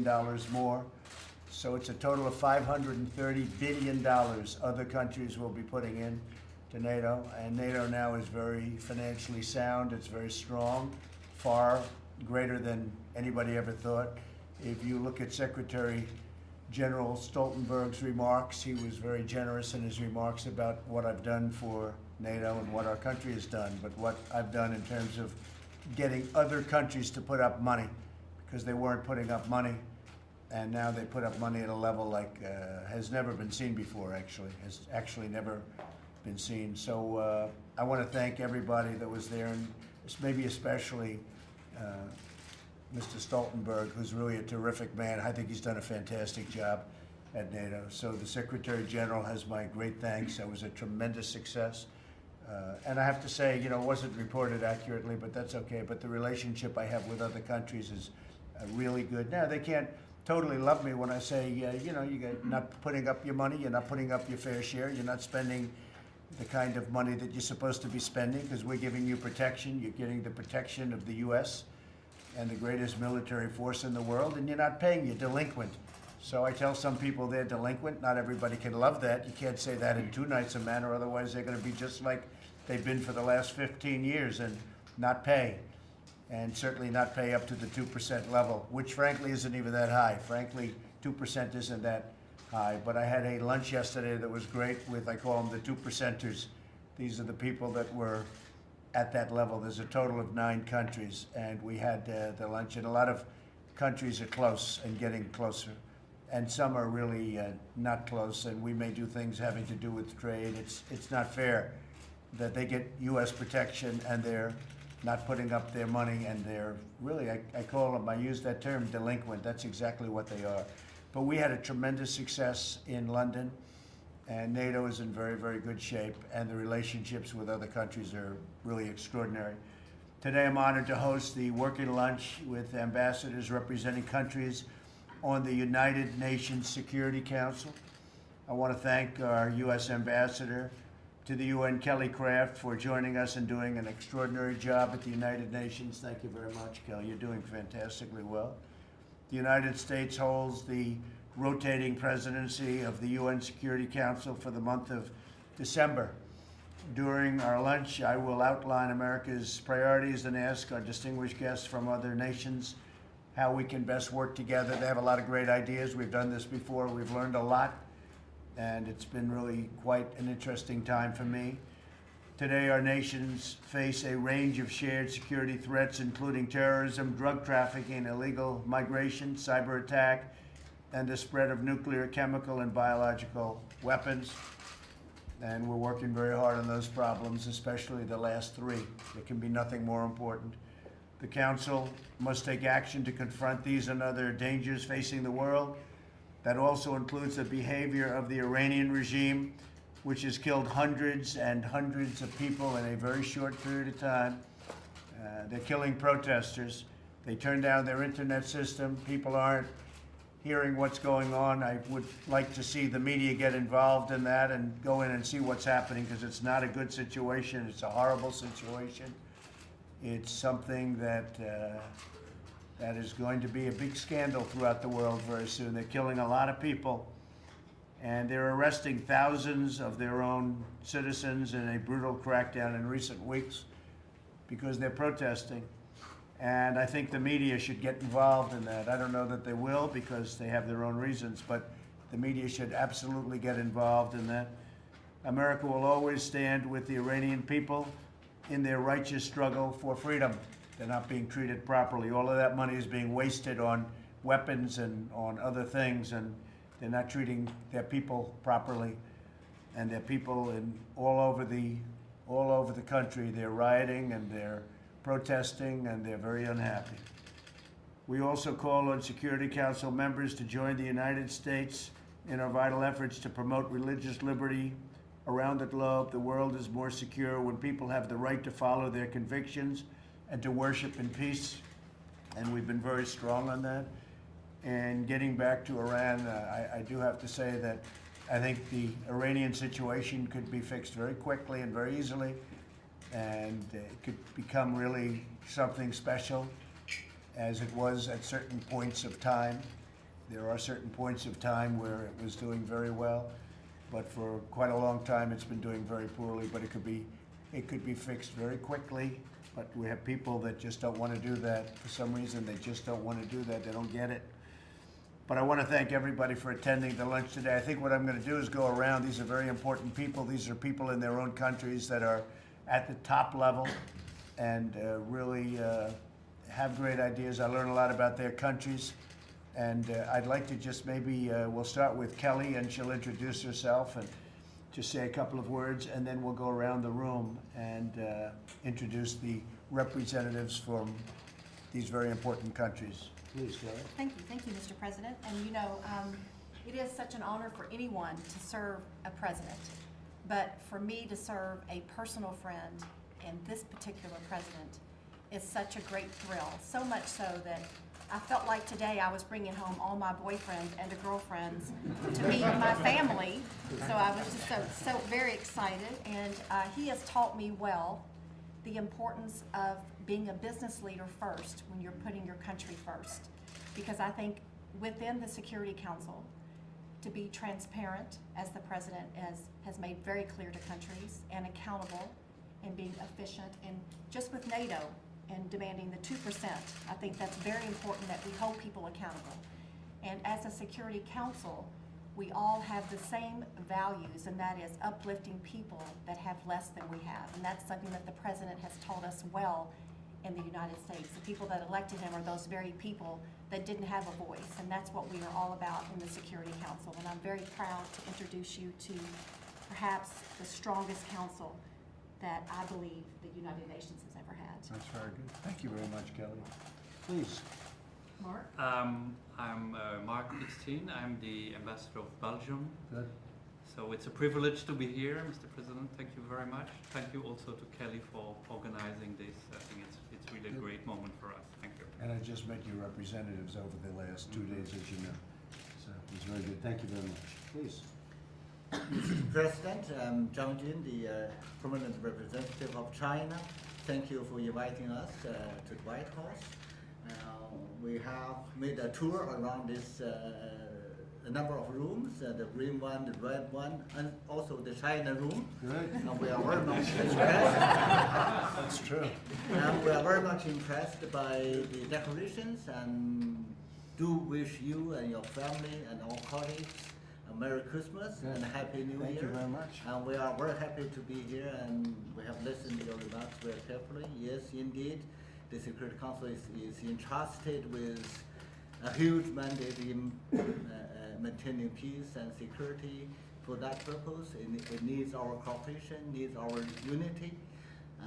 billion more. So it's a total of $530 billion other countries will be putting in to NATO. And NATO now is very financially sound. It's very strong, far greater than anybody ever thought. If you look at Secretary General Stoltenberg's remarks, he was very generous in his remarks about what I've done for NATO and what our country has done, but what I've done in terms of getting other countries to put up money, because they weren't putting up money, and now they put up money at a level like has never been seen before, has actually never been seen. So I want to thank everybody that was there, and maybe especially Mr. Stoltenberg, who's really a terrific man. I think he's done a fantastic job at NATO. So the Secretary General has my great thanks. That was a tremendous success. And I have to say, it wasn't reported accurately, but that's okay. But the relationship I have with other countries is really good. Now, they can't totally love me when I say, you're not putting up your money, you're not putting up your fair share, you're not spending the kind of money that you're supposed to be spending, because we're giving you protection. You're getting the protection of the U.S. and the greatest military force in the world, and you're not paying, you're delinquent. So I tell some people they're delinquent. Not everybody can love that. You can't say that in too nice a manner, otherwise they're going to be just like they've been for the last 15 years and not pay, and certainly not pay up to the 2% level, which frankly isn't even that high. Frankly, 2% isn't that high. But I had a lunch yesterday that was great with, I call them the 2%ers. These are the people that were at that level. There's a total of 9 countries, and we had the lunch, and a lot of countries are close and getting closer, and some are really not close, and we may do things having to do with trade. It's not fair that they get U.S. protection and they're not putting up their money, and they're really, I call them, I use that term, delinquent. That's exactly what they are. But we had a tremendous success in London, and NATO is in very, very good shape, and the relationships with other countries are really extraordinary. Today I'm honored to host the working lunch with ambassadors representing countries on the United Nations Security Council. I want to thank our U.S. ambassador to the UN, Kelly Craft, for joining us and doing an extraordinary job at the United Nations. Thank you very much, Kelly. You're doing fantastically well. The United States holds the rotating presidency of the UN Security Council for the month of December. During our lunch, I will outline America's priorities and ask our distinguished guests from other nations how we can best work together. They have a lot of great ideas. We've done this before. We've learned a lot, and it's been really quite an interesting time for me. Today, our nations face a range of shared security threats, including terrorism, drug trafficking, illegal migration, cyber attack, and the spread of nuclear, chemical, and biological weapons. And we're working very hard on those problems, especially the last 3. There can be nothing more important. The Council must take action to confront these and other dangers facing the world. That also includes the behavior of the Iranian regime, which has killed hundreds and hundreds of people in a very short period of time. They're killing protesters. They turn down their internet system. People aren't hearing what's going on. I would like to see the media get involved in that and go in and see what's happening, because it's not a good situation. It's a horrible situation. It's something that that is going to be a big scandal throughout the world very soon. They're killing a lot of people, and they're arresting thousands of their own citizens in a brutal crackdown in recent weeks because they're protesting. And I think the media should get involved in that. I don't know that they will, because they have their own reasons, but the media should absolutely get involved in that. America will always stand with the Iranian people in their righteous struggle for freedom. They're not being treated properly. All of that money is being wasted on weapons and on other things, and they're not treating their people properly. And their people all over the country, they're rioting and they're protesting, and they're very unhappy. We also call on Security Council members to join the United States in our vital efforts to promote religious liberty around the globe. The world is more secure when people have the right to follow their convictions and to worship in peace, and we've been very strong on that. And getting back to Iran, I do have to say that I think the Iranian situation could be fixed very quickly and very easily, and it could become really something special, as it was at certain points of time. There are certain points of time where it was doing very well, but for quite a long time it's been doing very poorly. But it could be fixed very quickly. But we have people that just don't want to do that for some reason. They just don't want to do that. They don't get it. But I want to thank everybody for attending the lunch today. I think what I'm going to do is go around. These are very important people. These are people in their own countries that are at the top level and really have great ideas. I learn a lot about their countries. And I'd like to just maybe, we'll start with Kelly, and she'll introduce herself and just say a couple of words, and then we'll go around the room and introduce the representatives from these very important countries. Please, Kelly. Thank you, Mr. President. And you know, it is such an honor for anyone to serve a president, but for me to serve a personal friend and this particular president is such a great thrill. So much so that I felt like today I was bringing home all my boyfriends and girlfriends to meet my family. So I was just so very excited, and he has taught me well the importance of being a business leader first when you're putting your country first. Because I think within the Security Council, to be transparent, as the President has made very clear to countries, and accountable, and being efficient, and just with NATO and demanding the 2%, I think that's very important that we hold people accountable. And as a Security Council, we all have the same values, and that is uplifting people that have less than we have. And that's something that the President has taught us well in the United States. The people that elected him are those very people that didn't have a voice, and that's what we are all about in the Security Council. And I'm very proud to introduce you to perhaps the strongest council that I believe the United Nations has ever had. That's very good. Thank you very much, Kelly. Please. Mark? I'm Mark Christine. I'm the ambassador of Belgium. Good. So it's a privilege to be here, Mr. President. Thank you very much. Thank you also to Kelly for organizing this. I think it's really a great moment for us. Thank you. And I just met your representatives over the last 2 days, as you know. So it was very good. Thank you very much. Please. Mr. President, I'm Zhang Jun, the permanent representative of China. Thank you for inviting us to the White House. We have made a tour around this a number of rooms, the green one, the red one, and also the China room. Good. And we are very much impressed. That's true. And we are very much impressed by the decorations, and do wish you and your family and all colleagues a Merry Christmas and a Happy New Year. Thank you very much. And we are very happy to be here, and we have listened to your remarks very carefully. Yes, indeed, the Security Council is entrusted with a huge mandate in maintaining peace and security. For that purpose, it needs our cooperation, needs our unity.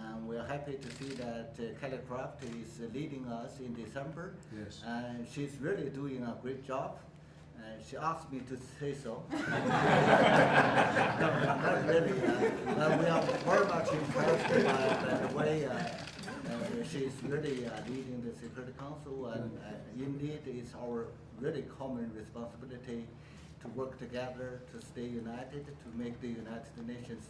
And we are happy to see that Kelly Craft is leading us in December. Yes. And she's really doing a great job. She asked me to say so. No, not really. We are very much impressed by the way she's really leading the Security Council, and indeed it's our really common responsibility to work together, to stay united, to make the United Nations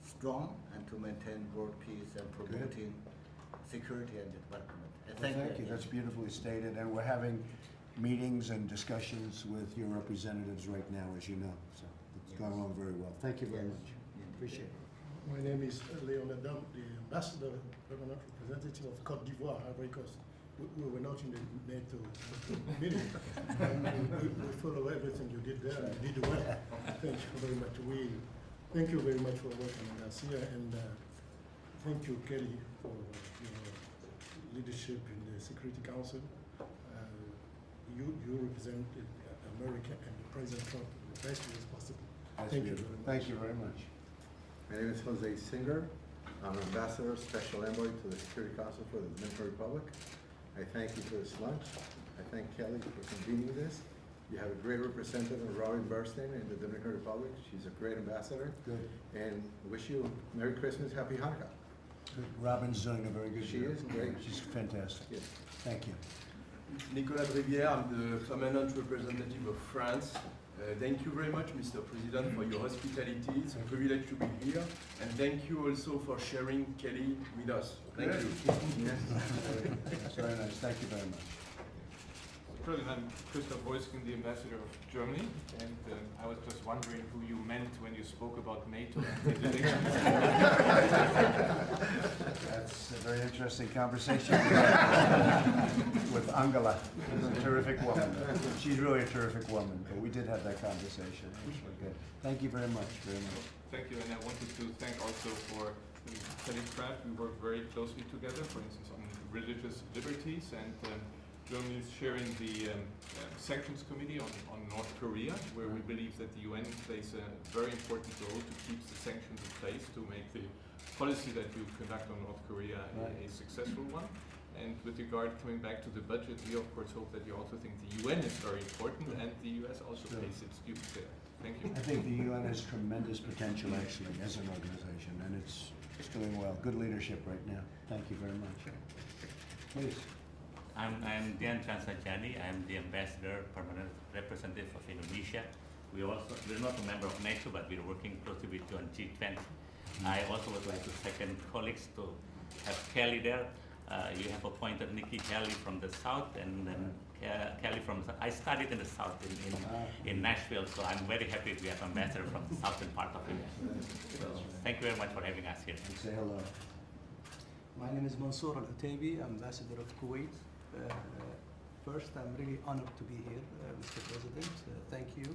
strong, and to maintain world peace and promoting security and development. Thank you. That's beautifully stated. And we're having meetings and discussions with your representatives right now, as you know. So it's gone along very well. Thank you very much. Appreciate it. My name is Léon Adam, the ambassador, permanent representative of Côte d'Ivoire, Ivory Coast. We were not in the NATO meeting. We follow everything you did there. You did well. Thank you very much. Thank you very much for welcoming us here, and thank you, Kelly, for your leadership in the Security Council. You represent America and the President Trump in the best ways possible. Thank you very much. Thank you very much. My name is Jose Singer. I'm Ambassador, Special Envoy to the Security Council for the Dominican Republic. I thank you for this lunch. I thank Kelly for convening this. You have a great representative, Robin Bernstein, in the Dominican Republic. She's a great ambassador. Good. And wish you Merry Christmas, Happy Hanukkah. Good. Robin's doing a very good job. She is great. She's fantastic. Yes. Thank you. Nicolas Brévière, I'm the permanent representative of France. Thank you very much, Mr. President, for your hospitality. It's a privilege to be here. And thank you also for sharing Kelly with us. Thank you. Yes. That's very nice. Thank you very much. Brilliant. I'm Christoph Wolskin, the ambassador of Germany, and I was just wondering who you meant when you spoke about NATO and the elections. That's a very interesting conversation with Angela. She's a terrific woman. She's really a terrific woman, but we did have that conversation. Actually, good. Thank you very much, very much. Thank you, and I wanted to thank also for Kelly Pratt. We work very closely together, for instance, on religious liberties, and Germany is sharing the Sanctions Committee on North Korea, where we believe that the UN plays a very important role to keep the sanctions in place to make the policy that you conduct on North Korea a successful one. And with regard, coming back to the budget, we of course hope that you also think the UN is very important and the US also plays its dues there. Thank you. I think the UN has tremendous potential actually as an organization, and it's doing well. Good leadership right now. Thank you very much. Please. I'm Dian Chansajani. I'm the ambassador, permanent representative of Indonesia. We're not a member of NATO, but we're working closely with you on G20. I also would like to second colleagues to have Kelly there. You have appointed Nikki Haley from the South, and then Kelly from the South. I studied in the South in Nashville, so I'm very happy we have an ambassador from the southern part of India. So thank you very much for having us here. And say hello. My name is Mansour Al-Utaibi, ambassador of Kuwait. First, I'm really honored to be here, Mr. President. Thank you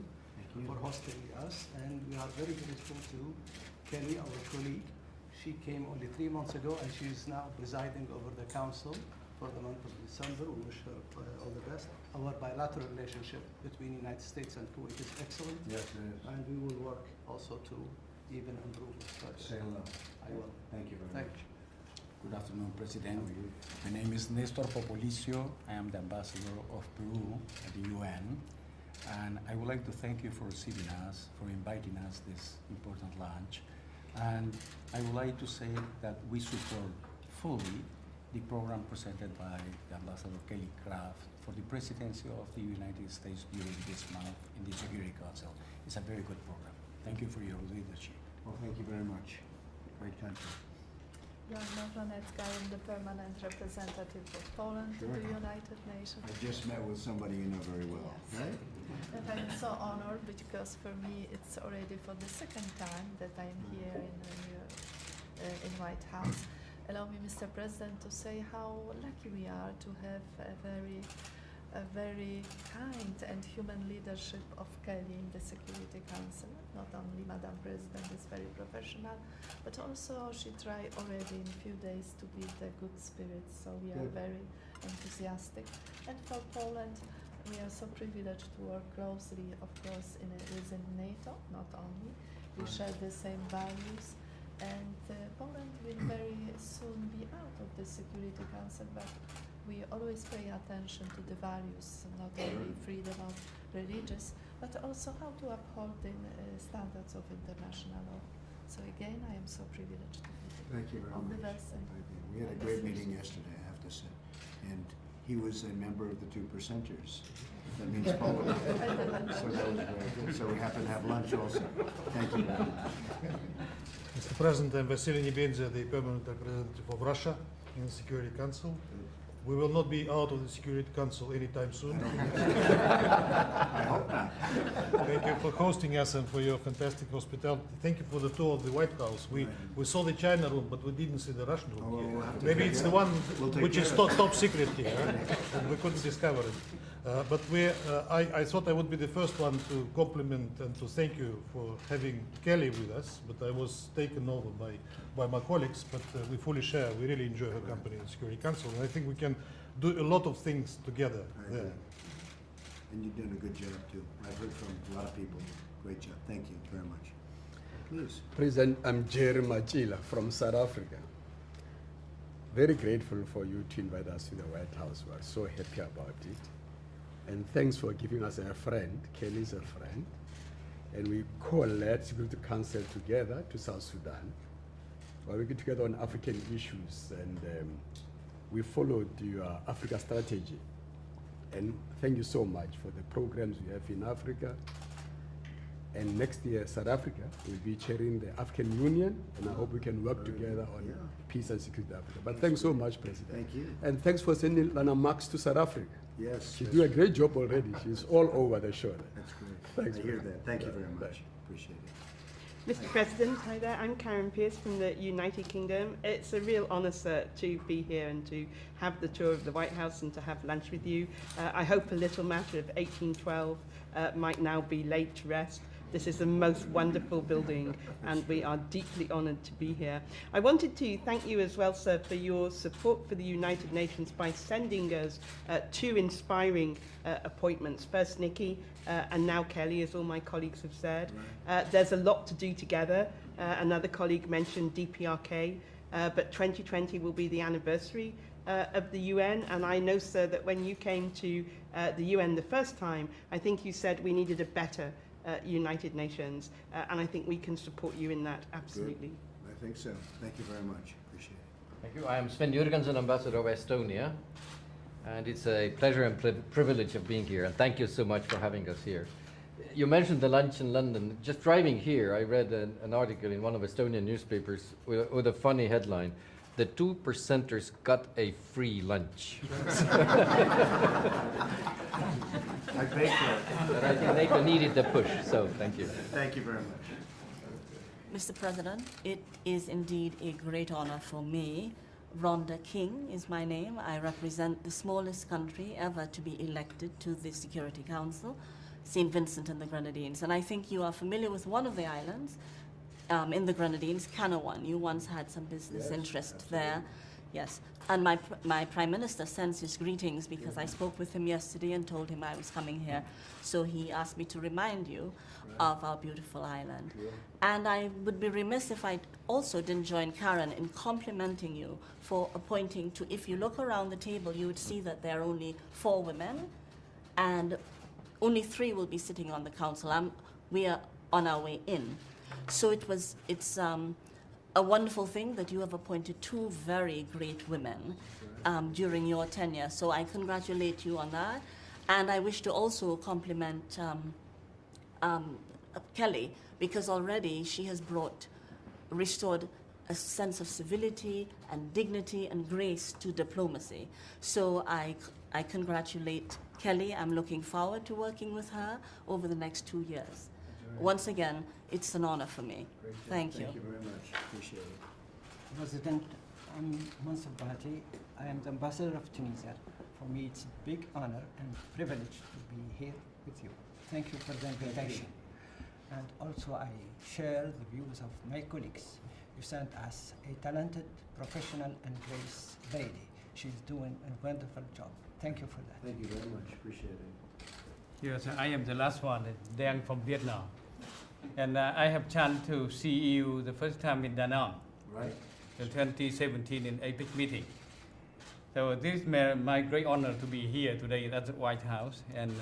for hosting us, and we are very grateful to Kelly, our colleague. She came only 3 months ago, and she is now presiding over the council for the month of December. We wish her all the best. Our bilateral relationship between the United States and Kuwait is excellent. Yes, it is. And we will work also to even improve it further. Say hello. I will. Thank you very Thank much. you. Good afternoon, President. My name is Nestor Popolicio. I am the ambassador of Peru at the UN. And I would like to thank you for receiving us, for inviting us this important lunch. And I would like to say that we support fully the program presented by the Ambassador Kelly Craft for the presidency of the United States during this month in the Security Council. It's a very good program. Thank you for your leadership. Well, thank you very much. Great country. Joanna Wanecka, I am the permanent representative of Poland to Sure. the United Nations. I just met with somebody you know very well, Yes. right? And I'm so honored because for me it's already for the second time that I'm here in White House. Allow me, Mr. President, to say how lucky we are to have a very kind and human leadership of Kelly in the Security Council. Not only Madam President is very professional, but also she tried already in a few days to build a good spirit, so we are Good. very enthusiastic. And for Poland, we are so privileged to work closely, of course, within NATO, not only. We share the same values, and Poland will very soon be out of the Security Council, but we always pay attention to the values, not only freedom of religious, but also how to uphold the standards of international law. So again, I am so privileged to be here. Thank you very All much. the best. And We had a great meeting yesterday, I have to say. And he was a member of the 2%ers. That means Poland. So that was very good. So we happen to have lunch also. Thank you very much. Mr. President, I'm Vasily Nebenzia, the permanent representative of Russia in the Security Council. We will not be out of the Security Council anytime soon. I hope not. Thank you for hosting us and for your fantastic hospitality. Thank you for the tour of the White House. We saw the China room, but we didn't see the Russian room. Oh, well, we'll have to Maybe take it's care the of one it. We'll take which is care of it. top secret here, and we couldn't discover it. But I thought I would be the first one to compliment and to thank you for having Kelly with us, but I was taken over by my colleagues, but we fully share. We really enjoy her company in the Security Council, and I think we can do a lot of things together I there. agree. And you've done a good job too. I've heard from a lot of people. Great job. Thank you very much. Please. President, I'm Jerry Machila from South Africa. Very grateful for you to invite us to the White House. We're so happy about it. And thanks for giving us a friend. Kelly's a friend. And we co-led Security Council together to South Sudan, where we get together on African issues, and we followed your Africa strategy. And thank you so much for the programs we have in Africa. And next year, South Africa will be chairing the African Union, and I hope we can work together on peace and security in Africa. But thanks so much, President. Thank you. And thanks for sending Lana Marks to South Africa. Yes. She did a great job already. She's all over the show. That's great. Thanks I very hear much. that. Thank you very much. Appreciate it. Mr. President, hi there. I'm Karen Pearce from the United Kingdom. It's a real honour, sir, to be here and to have the tour of the White House and to have lunch with you. I hope a little matter of 1812 might now be laid to rest. This is the most wonderful building, and we are deeply honoured to be here. I wanted to thank you as well, sir, for your support for the United Nations by sending us two inspiring appointments. First Nikki, and now Kelly, as all my colleagues have said. There's a lot to do together. Another colleague mentioned DPRK, but 2020 will be the anniversary of the UN, and I know, sir, that when you came to the UN the first time, I think you said we needed a better United Nations, and I think we can support you in that, absolutely. Good. I think so. Thank you very much. Appreciate it. Thank you. I am Sven Jurgensen, Ambassador of Estonia, and it's a pleasure and privilege of being here, and thank you so much for having us here. You mentioned the lunch in London. Just driving here, I read an article in one of Estonian newspapers with a funny headline: "The 2%ers got a free lunch." I paid for it. But I think they needed the push, so thank you. Thank you very much. Mr. President, it is indeed a great honor for me. Rhonda King is my name. I represent the smallest country ever to be elected to the Security Council, St. Vincent and the Grenadines. And I think you are familiar with one of the islands in the Grenadines, Canouan. You once had some business interest there. Yes, and my Prime Minister sends his greetings because I spoke with him yesterday and told him I was coming here. So he asked me to remind you of our beautiful island. And I would be remiss if I also didn't join Karen in complimenting you for appointing to, if you look around the table, you would see that there are only 4 women and only 3 will be sitting on the council. We are on our way in. So it's a wonderful thing that you have appointed 2 very great women during your tenure. So I congratulate you on that. And I wish to also compliment Kelly, because already she has restored a sense of civility and dignity and grace to diplomacy. So I congratulate Kelly. I'm looking forward to working with her over the next 2 years. Once again, it's an honor for me. Thank you. Thank you very much. Appreciate it. President, I'm Mansour Bahati. I am the ambassador of Tunisia. For me, it's a big honor and privilege to be here with you. Thank you for the invitation. And also, I share the views of my colleagues. You sent us a talented, professional, and grace lady. She's doing a wonderful job. Thank you for that. Thank you very much. Appreciate it. Yes, I am the last one, Dang from Vietnam. And I have chance to see you the first time in Da Nang. Right. In 2017 in APEC meeting. So this is my great honor to be here today at the White House. And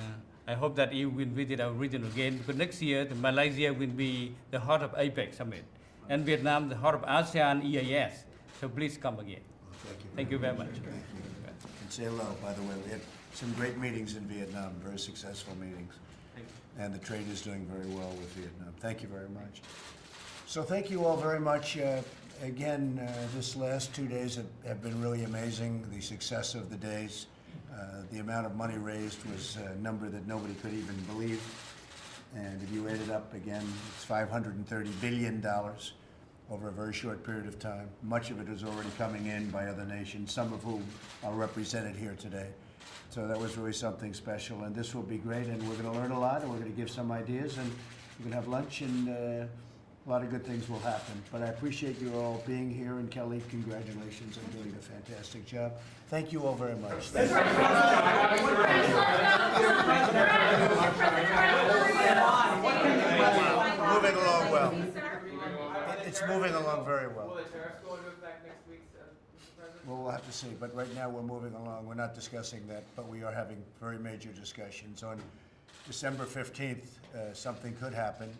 I hope that you will visit our region again, because next year Malaysia will be the heart of APEC summit. And Vietnam, the heart of ASEAN EAS. So please come again. Well, thank you very much. Thank you. And say hello, by the way. We had some great meetings in Vietnam, very successful meetings. Thank you. And the trade is doing very well with Vietnam. Thank you very much. So thank you all very much. Again, this last 2 days have been really amazing. The success of the days, the amount of money raised was a number that nobody could even believe. And if you add it up again, it's $530 billion over a very short period of time. Much of it is already coming in by other nations, some of whom are represented here today. So that was really something special, and this will be great, and we're going to learn a lot, and we're going to give some ideas, and we're going to have lunch, and a lot of good things will happen. But I appreciate you all being here, and Kelly, congratulations on doing a fantastic job. Thank you all very much. Thank you. Moving along well. It's moving along very well. Will the tariffs go into effect next week, Mr. President? Well, we'll have to see, but right now we're moving along. We're not discussing that, but we are having very major discussions. On December 15th, something could happen,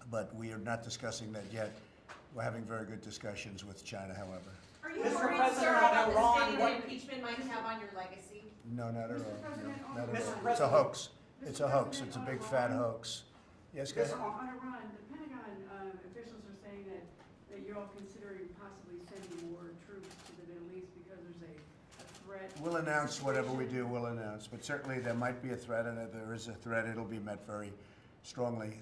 but we are not discussing that yet. We're having very good discussions with China, however. Are you worried, sir, about the stain that impeachment might have on your legacy? No, not at all. No, not at all. It's a hoax. It's a hoax. It's a big fat hoax. Yes, go ahead. On Iran, the Pentagon officials are saying that you're all considering possibly sending more troops to the Middle East because there's a threat. We'll announce whatever we do, we'll announce. But certainly there might be a threat, and if there is a threat, it'll be met very strongly.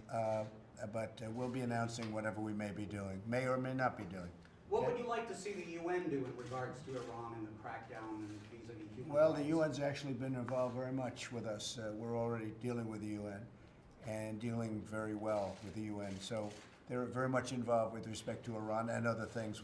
But we'll be announcing whatever we may be doing, may or may not be doing. What would you like to see the UN do in regards to Iran and the crackdown and vis-a-vis human Well, rights? the UN's actually been involved very much with us. We're already dealing with the UN and dealing very well with the UN. So they're very much involved with respect to Iran and other things.